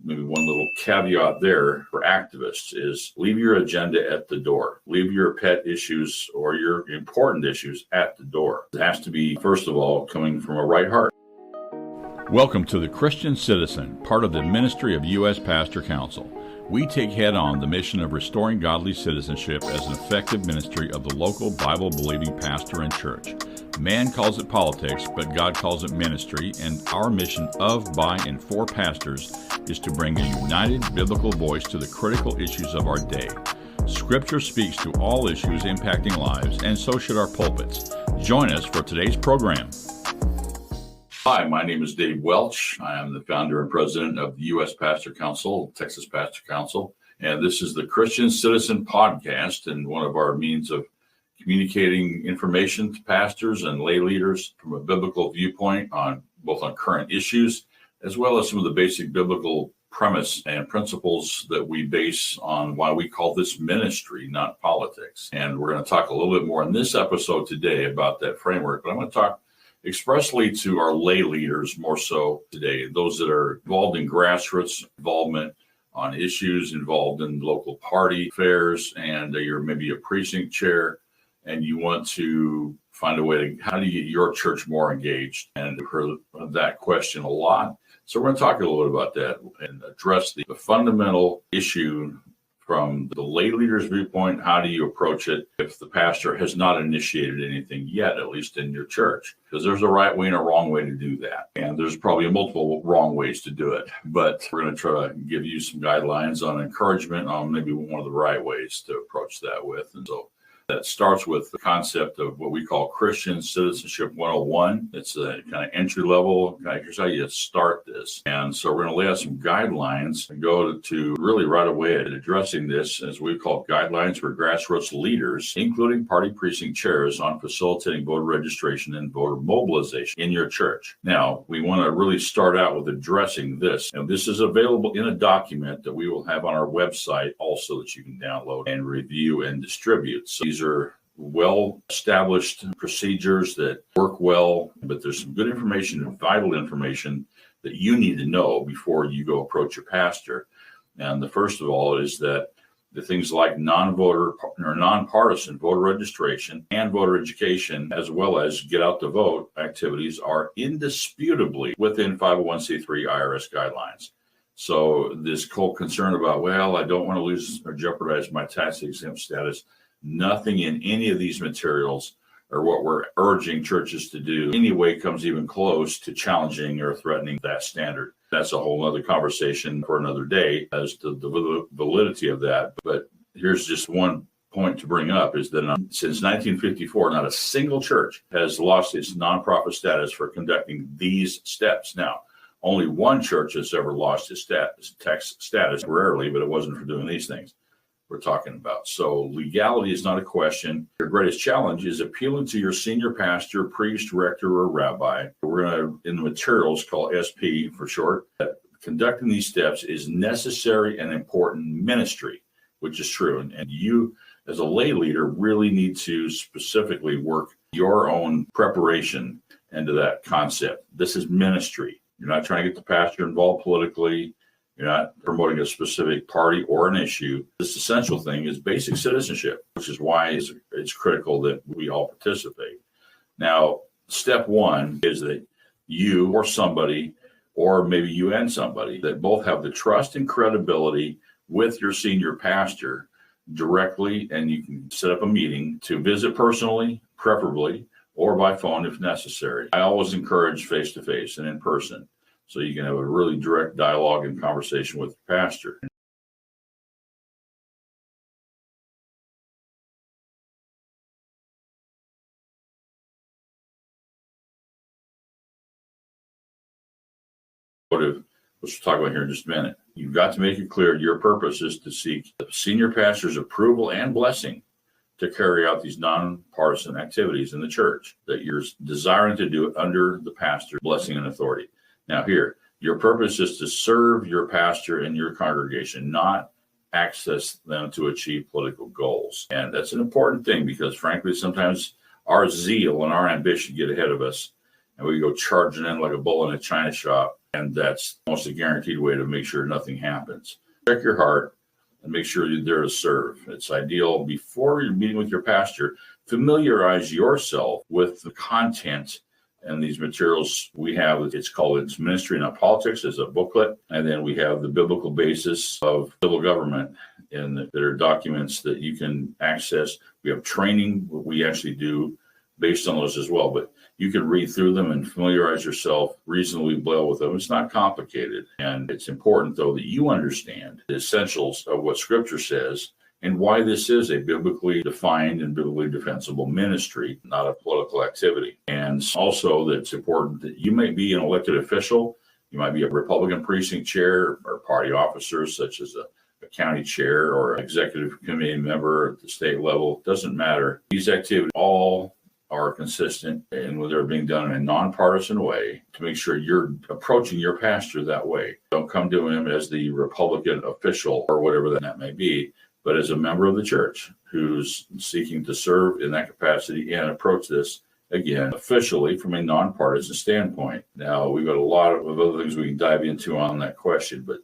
maybe one little caveat there for activists is leave your agenda at the door. Leave your pet issues or your important issues at the door. It has to be, first of all, coming from a right heart. Welcome to the Christian Citizen, part of the ministry of U.S. Pastor Council. We take head-on the mission of restoring godly citizenship as an effective ministry of the local Bible-believing pastor and church. Man calls it politics, but God calls it ministry, and our mission of, by, and for pastors is to bring a united biblical voice to the critical issues of our day. Scripture speaks to all issues impacting lives, and so should our pulpits. Join us for today's program. Hi, my name is Dave Welch. I am the founder and president of the U.S. Pastor Council, Texas Pastor Council, and this is the Christian Citizen Podcast, and one of our means of communicating information to pastors and lay leaders from a biblical viewpoint on both on current issues, as well as some of the basic biblical premise and principles that we base on why we call this ministry, not politics. And we're going to talk a little bit more in this episode today about that framework, but I'm going to talk expressly to our lay leaders more so today, those that are involved in grassroots involvement on issues, involved in local party affairs, and you're maybe a precinct chair, and you want to find a way to, how do you get your church more engaged? And I've heard that question a lot. So we're going to talk a little bit about that and address the fundamental issue from the lay leader's viewpoint. How do you approach it if the pastor has not initiated anything yet, at least in your church? Because there's a right way and a wrong way to do that. And there's probably multiple wrong ways to do it. But we're going to try to give you some guidelines on encouragement on maybe one of the right ways to approach that with. And so that starts with the concept of what we call Christian Citizenship 101. It's a kind of entry level. Here's how you start this. And so we're going to lay out some guidelines and go to really right away at addressing this, as we call guidelines for grassroots leaders, including party precinct chairs, on facilitating voter registration and voter mobilization in your church. Now, we want to really start out with addressing this. And this is available in a document that we will have on our website also that you can download and review and distribute. So these are well-established procedures that work well, but there's some good information and vital information that you need to know before you go approach your pastor. And the first of all is that the things like non-voter or nonpartisan voter registration and voter education, as well as get out to vote activities, are indisputably within 501c3 IRS guidelines. So this whole concern about, well, I don't want to lose or jeopardize my tax exempt status, nothing in any of these materials or what we're urging churches to do in any way comes even close to challenging or threatening that standard. That's a whole other conversation for another day as to the validity of that. But here's just one point to bring up is that since 1954, not a single church has lost its nonprofit status for conducting these steps. Now, only one church has ever lost its tax status, rarely, but it wasn't for doing these things we're talking about. So legality is not a question. Your greatest challenge is appealing to your senior pastor, priest, rector, or rabbi. We're going to, in the materials called SP for short, that conducting these steps is necessary and important ministry, which is true. And you, as a lay leader, really need to specifically work your own preparation into that concept. This is ministry. You're not trying to get the pastor involved politically. You're not promoting a specific party or an issue. This essential thing is basic citizenship, which is why it's critical that we all participate. Now, step one is that you or somebody, or maybe you and somebody, that both have the trust and credibility with your senior pastor directly, and you can set up a meeting to visit personally, preferably, or by phone if necessary. I always encourage face-to-face and in person, so you can have a really direct dialogue and conversation with the pastor. Which we'll talk about here in just a minute. You've got to make it clear your purpose is to seek the senior pastor's approval and blessing to carry out these nonpartisan activities in the church, that you're desiring to do it under the pastor's blessing and authority. Now here, your purpose is to serve your pastor and your congregation, not access them to achieve political goals. And that's an important thing because, frankly, sometimes our zeal and our ambition get ahead of us, and we go charging in like a bull in a china shop And that's almost a guaranteed way to make sure nothing happens. Check your heart and make sure you're there to serve. It's ideal before you're meeting with your pastor, familiarize yourself with the content and these materials we have. It's Ministry Not Politics as a booklet. And then we have the biblical basis of civil government, and there are documents that you can access. We have training we actually do based on those as well, but you can read through them and familiarize yourself reasonably well with them. It's not complicated. And it's important, though, that you understand the essentials of what Scripture says and why this is a biblically defined and biblically defensible ministry, not a political activity. And also that it's important that you may be an elected official. You might be a Republican precinct chair or party officer, such as a county chair or executive committee member at the state level. It doesn't matter. These activities all are consistent and they're being done in a nonpartisan way to make sure you're approaching your pastor that way. Don't come to him as the Republican official or whatever that may be, but as a member of the church who's seeking to serve in that capacity and approach this, again, officially from a nonpartisan standpoint. Now, we've got a lot of other things we can dive into on that question, but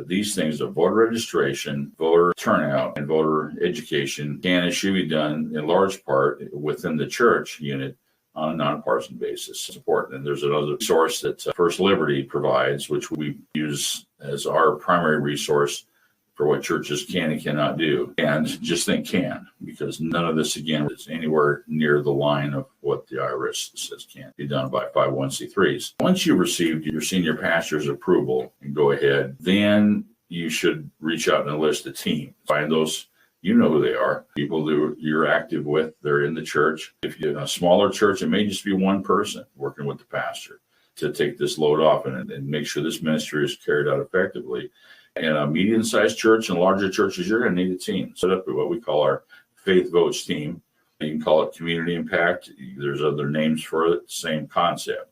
these things of voter registration, voter turnout, and voter education can and should be done in large part within the church unit on a nonpartisan basis. It's important. And there's another source that First Liberty provides, which we use as our primary resource for what churches can and cannot do. And just think can, because none of this, again, is anywhere near the line of what the IRS says can't be done by 501c3s. Once you've received your senior pastor's approval and go ahead, then you should reach out and enlist a team. Find those, you know who they are, people that you're active with, they're in the church. If you're in a smaller church, it may just be one person working with the pastor to take this load off and make sure this ministry is carried out effectively. In a medium-sized church and larger churches, you're going to need a team. Set up what we call our Faith Votes team. You can call it community impact. There's other names for it. Same concept.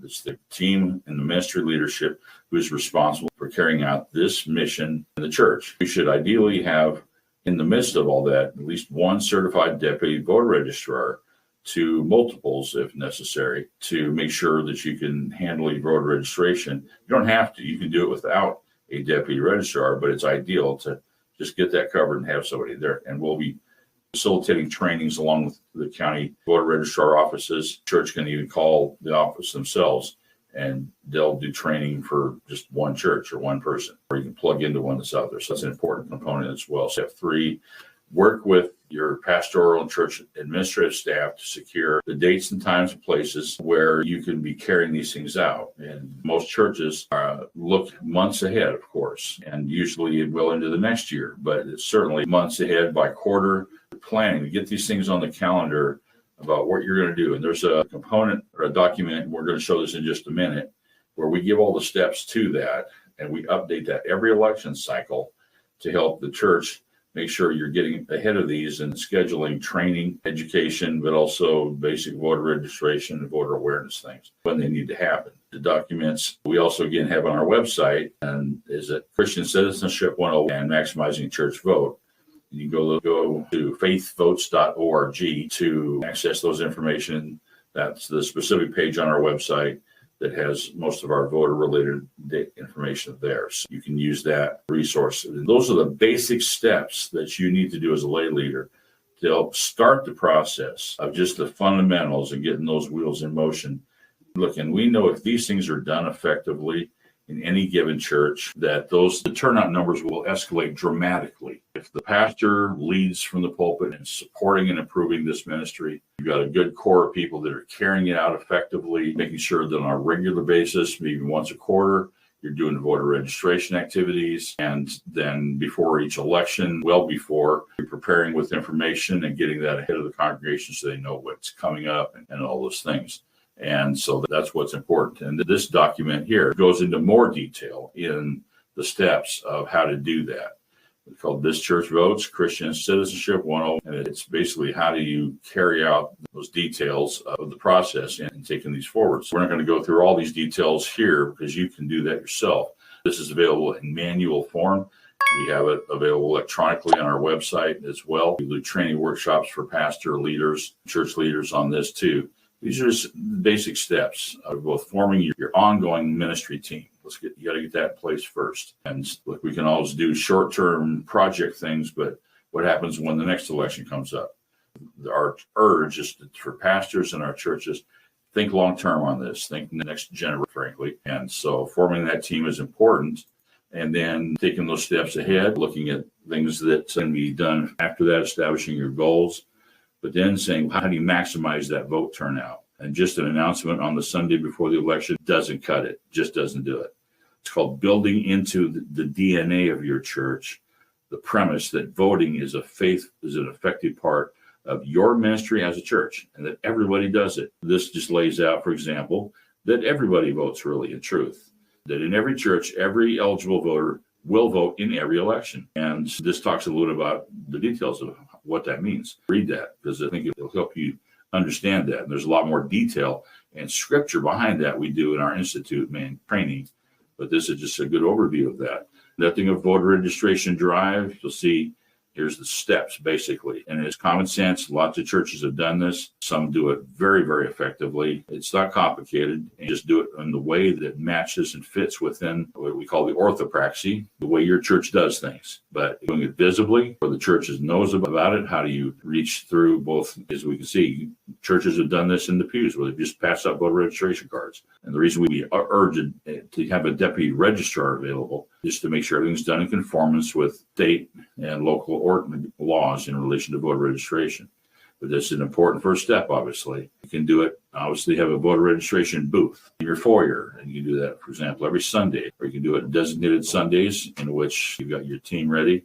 It's the team and the ministry leadership who's responsible for carrying out this mission in the church. We should ideally have, in the midst of all that, at least one certified deputy voter registrar to multiples, if necessary, to make sure that you can handle a voter registration. You don't have to. You can do it without a deputy registrar, but it's ideal to just get that covered and have somebody there. And we'll be facilitating trainings along with the county voter registrar offices. Church can even call the office themselves and they'll do training for just one church or one person, or you can plug into one that's out there. So that's an important component as well. Step 3, work with your pastoral and church administrative staff to secure the dates and times and places where you can be carrying these things out. And most churches look months ahead, of course, and usually well into the next year, but it's certainly months ahead by quarter planning to get these things on the calendar about what you're going to do. And there's a component or a document, and we're going to show this in just a minute, where we give all the steps to that, and we update that every election cycle to help the church make sure you're getting ahead of these and scheduling training, education, but also basic voter registration and voter awareness things when they need to happen. The documents we also, again, have on our website and is at Christian Citizenship 101 and Maximizing Church Vote. You can go to faithvotes.org to access those information. That's the specific page on our website that has most of our voter-related information there. So you can use that resource. And those are the basic steps that you need to do as a lay leader to help start the process of just the fundamentals and getting those wheels in motion. Look, and we know if these things are done effectively in any given church, that the turnout numbers will escalate dramatically. If the pastor leads from the pulpit and supporting and improving this ministry, you've got a good core of people that are carrying it out effectively, making sure that on a regular basis, maybe once a quarter, you're doing the voter registration activities. And then before each election, well before, you're preparing with information and getting that ahead of the congregation so they know what's coming up and all those things. And so that's what's important. And this document here goes into more detail in the steps of how to do that. It's called This Church Votes, Christian Citizenship 101. And it's basically how do you carry out those details of the process and taking these forward. So we're not going to go through all these details here because you can do that yourself. This is available in manual form. We have it available electronically on our website as well. We do training workshops for pastor leaders, church leaders on this too. These are just basic steps of both forming your ongoing ministry team. You got to get that in place first. And look, we can always do short-term project things, but what happens when the next election comes up? Our urge is for pastors and our churches, think long-term on this, think next generation, frankly. And so forming that team is important. And then taking those steps ahead, looking at things that can be done after that, establishing your goals, but then saying, how do you maximize that vote turnout? And just an announcement on the Sunday before the election doesn't cut it, just doesn't do it. It's called building into the DNA of your church, the premise that voting is an effective part of your ministry as a church, and that everybody does it. This just lays out, for example, that everybody votes really in truth, that in every church, every eligible voter will vote in every election. And this talks a little about the details of what that means. Read that, because I think it'll help you understand that. And there's a lot more detail and scripture behind that we do in our institute training, but this is just a good overview of that. Nothing of voter registration drive. You'll see here's the steps, basically. And it's common sense. Lots of churches have done this. Some do it very, very effectively. It's not complicated. And just do it in the way that matches and fits within what we call the orthopraxy, the way your church does things. But doing it visibly, where the church knows about it, how do you reach through both, as we can see, churches have done this in the pews, where they just pass out voter registration cards. And the reason we urge to have a deputy registrar available is to make sure everything's done in conformance with state and local laws in relation to voter registration. But this is an important first step, obviously. You can do it, obviously, have a voter registration booth in your foyer. And you can do that, for example, every Sunday. Or you can do it designated Sundays in which you've got your team ready.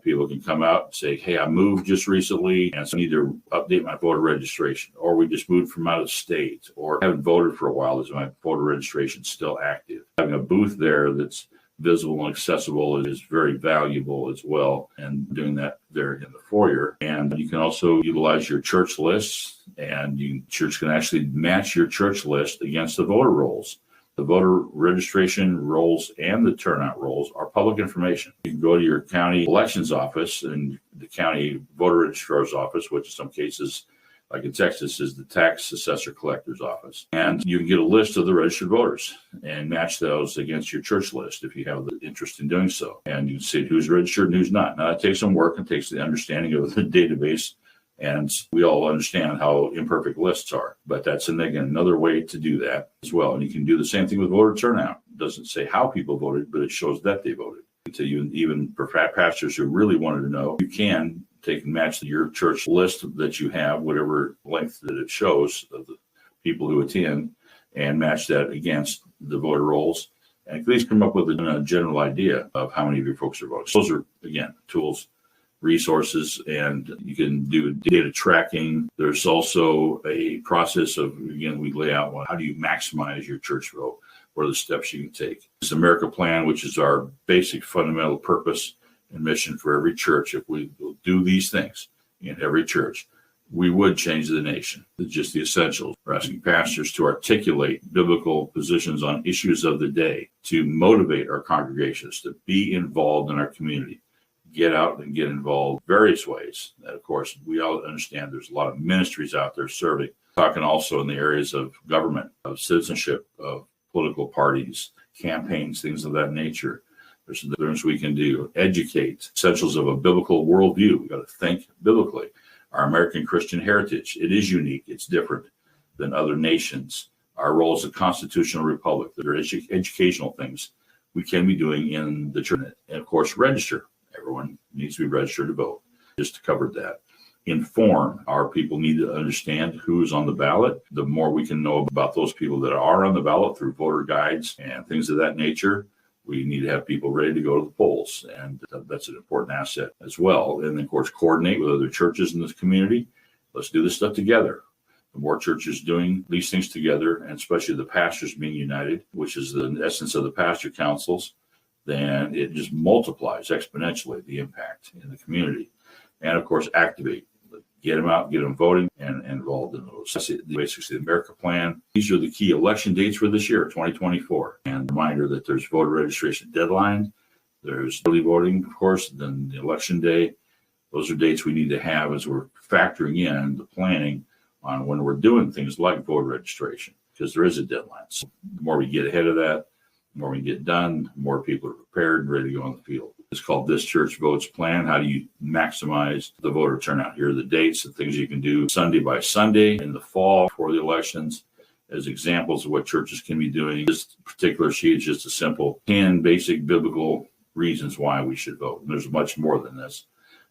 People can come out and say, hey, I moved just recently, and so I need to update my voter registration. Or we just moved from out of state. Or haven't voted for a while. Is my voter registration still active? Having a booth there that's visible and accessible is very valuable as well, and doing that there in the foyer. And you can also utilize your church lists, and church can actually match your church list against the voter rolls. The voter registration rolls and the turnout rolls are public information. You can go to your county elections office and the county voter registrar's office, which in some cases, like in Texas, is the tax assessor collector's office. And you can get a list of the registered voters and match those against your church list if you have the interest in doing so. And you can see who's registered and who's not. Now, it takes some work and takes the understanding of the database. And we all understand how imperfect lists are. But that's, again, another way to do that as well. And you can do the same thing with voter turnout. It doesn't say how people voted, but it shows that they voted. So even for pastors who really wanted to know, you can take and match your church list that you have, whatever length that it shows of the people who attend, and match that against the voter rolls. And at least come up with a general idea of how many of your folks are voting. Those are, again, tools, resources, and you can do data tracking. There's also a process of, again, we lay out how do you maximize your church vote. What are the steps you can take? This America Plan, which is our basic fundamental purpose and mission for every church. If we do these things in every church, we would change the nation. It's just the essentials. We're asking pastors to articulate biblical positions on issues of the day, to motivate our congregations to be involved in our community, get out and get involved various ways. And of course, we all understand there's a lot of ministries out there serving, talking also in the areas of government, of citizenship, of political parties, campaigns, things of that nature. There's things we can do. Educate, essentials of a biblical worldview. We've got to think biblically. Our American Christian heritage, it is unique. It's different than other nations. Our role as a constitutional republic. There are educational things we can be doing in the church. And of course, register. Everyone needs to be registered to vote. Just covered that. Inform. Our people need to understand who's on the ballot. The more we can know about those people that are on the ballot through voter guides and things of that nature, we need to have people ready to go to the polls. And that's an important asset as well. And of course, coordinate with other churches in this community. Let's do this stuff together. The more churches doing these things together, and especially the pastors being united, which is the essence of the pastor councils, then it just multiplies exponentially the impact in the community. And of course, activate. Get them out, get them voting, and involved in those. That's basically the America Plan. These are the key election dates for this year, 2024. And a reminder that there's voter registration deadline. There's early voting, of course, then the election day. Those are dates we need to have as we're factoring in the planning on when we're doing things like voter registration, because there is a deadline. So the more we get ahead of that, the more we get done, the more people are prepared and ready to go on the field. It's called This Church Votes Plan. How do you maximize the voter turnout? Here are the dates and things you can do Sunday by Sunday in the fall for the elections as examples of what churches can be doing. This particular sheet is just a simple 10 basic biblical reasons why we should vote. And there's much more than this,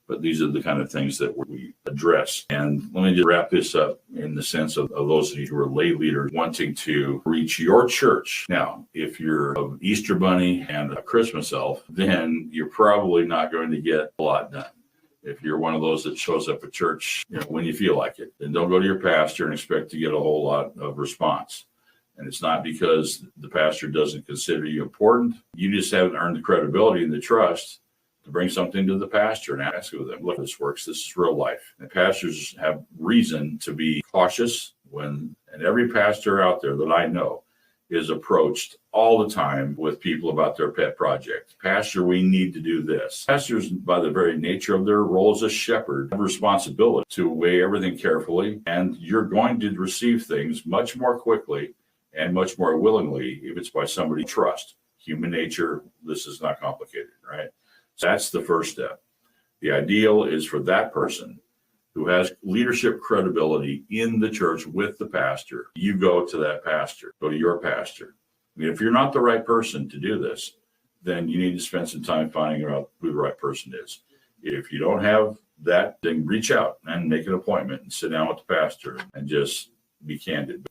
but these are the kind of things that we address. And let me just wrap this up in the sense of those of you who are lay leaders wanting to reach your church. Now, if you're an Easter bunny and a Christmas elf, then you're probably not going to get a lot done. If you're one of those that shows up at church, when you feel like it, then don't go to your pastor and expect to get a whole lot of response. And it's not because the pastor doesn't consider you important. You just haven't earned the credibility and the trust to bring something to the pastor and ask of them, look, this works. This is real life. And pastors have reason to be cautious and every pastor out there that I know is approached all the time with people about their pet project. Pastor, we need to do this. Pastors, by the very nature of their role as a shepherd, have a responsibility to weigh everything carefully. And you're going to receive things much more quickly and much more willingly if it's by somebody you trust. Human nature, this is not complicated, right? So that's the first step. The ideal is for that person who has leadership credibility in the church with the pastor, you go to that pastor, go to your pastor. I mean, if you're not the right person to do this, then you need to spend some time finding out who the right person is. If you don't have that, then reach out and make an appointment and sit down with the pastor and just be candid.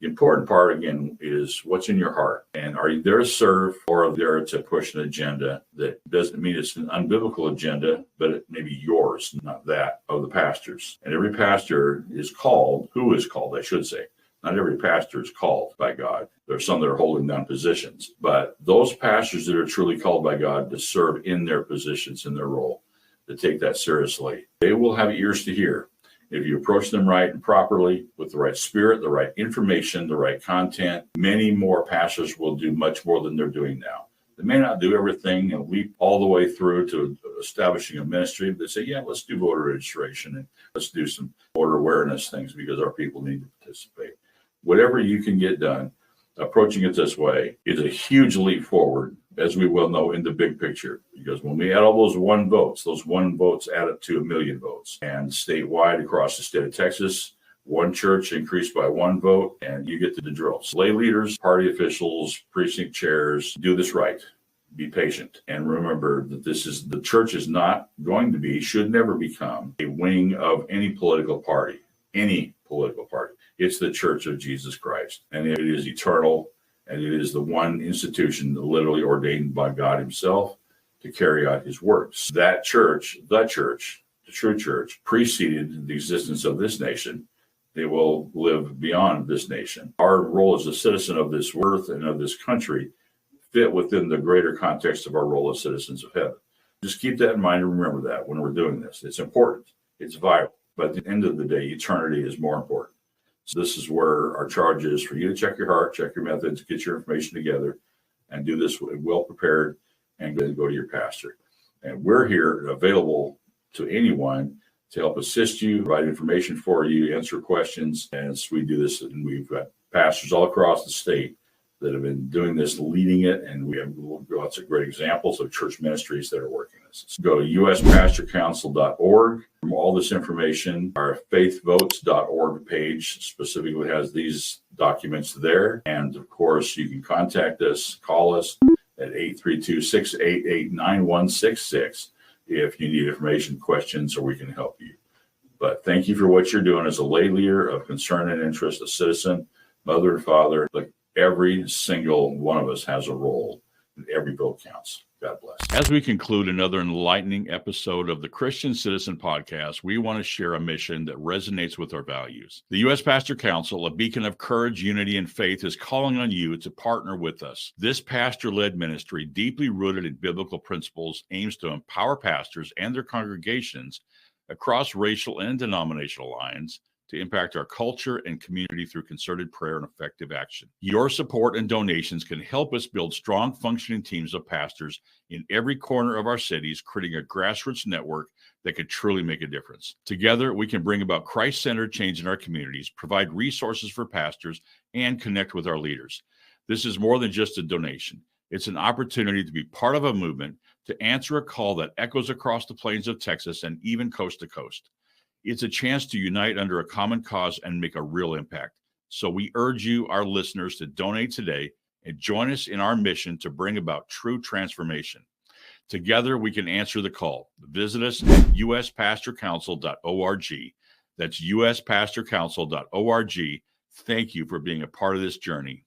The important part, again, is what's in your heart. And are you there to serve or there to push an agenda that doesn't mean it's an unbiblical agenda, but it may be yours, not that of the pastors. And every pastor is called, I should say. Not every pastor is called by God. There are some that are holding down positions. But those pastors that are truly called by God to serve in their positions, in their role, to take that seriously, they will have ears to hear. If you approach them right and properly with the right spirit, the right information, the right content, many more pastors will do much more than they're doing now. They may not do everything and leap all the way through to establishing a ministry, but they say, yeah, let's do voter registration and let's do some voter awareness things because our people need to participate. Whatever you can get done, approaching it this way is a huge leap forward, as we well know in the big picture, because when we add all those one votes add up to 1 million votes. And statewide across the state of Texas, one church increased by 1 vote, and you get to the drill. So lay leaders, party officials, precinct chairs, do this right. Be patient. And remember that the church is not going to be, should never become a wing of any political party. It's the Church of Jesus Christ. And it is eternal. And it is the one institution literally ordained by God himself to carry out his works. That church, the true church, preceded the existence of this nation. They will live beyond this nation. Our role as a citizen of this earth and of this country fit within the greater context of our role as citizens of heaven. Just keep that in mind and remember that when we're doing this. It's important. It's vital. But at the end of the day, eternity is more important. So this is where our charge is for you to check your heart, check your methods, get your information together, and do this well prepared and go to your pastor. And we're here available to anyone to help assist you, provide information for you, answer questions. As we do this, and we've got pastors all across the state that have been doing this, leading it, and we have lots of great examples of church ministries that are working this. So go to uspastorcouncil.org. All this information, our faithvotes.org page specifically has these documents there. And of course, you can contact us, call us at 832-688-9166 if you need information, questions, or we can help you. But thank you for what you're doing as a lay leader of concern and interest, a citizen, mother and father. Like every single one of us has a role, and every vote counts. God bless. As we conclude another enlightening episode of the Christian Citizen Podcast, we want to share a mission that resonates with our values. The U.S. Pastor Council, a beacon of courage, unity, and faith, is calling on you to partner with us. This pastor-led ministry, deeply rooted in biblical principles, aims to empower pastors and their congregations across racial and denominational lines to impact our culture and community through concerted prayer and effective action. Your support and donations can help us build strong, functioning teams of pastors in every corner of our cities, creating a grassroots network that could truly make a difference. Together, we can bring about Christ-centered change in our communities, provide resources for pastors, and connect with our leaders. This is more than just a donation. It's an opportunity to be part of a movement, to answer a call that echoes across the plains of Texas and even coast to coast. It's a chance to unite under a common cause and make a real impact. So we urge you, our listeners, to donate today and join us in our mission to bring about true transformation. Together, we can answer the call. Visit us at uspastorcouncil.org. That's uspastorcouncil.org. Thank you for being a part of this journey.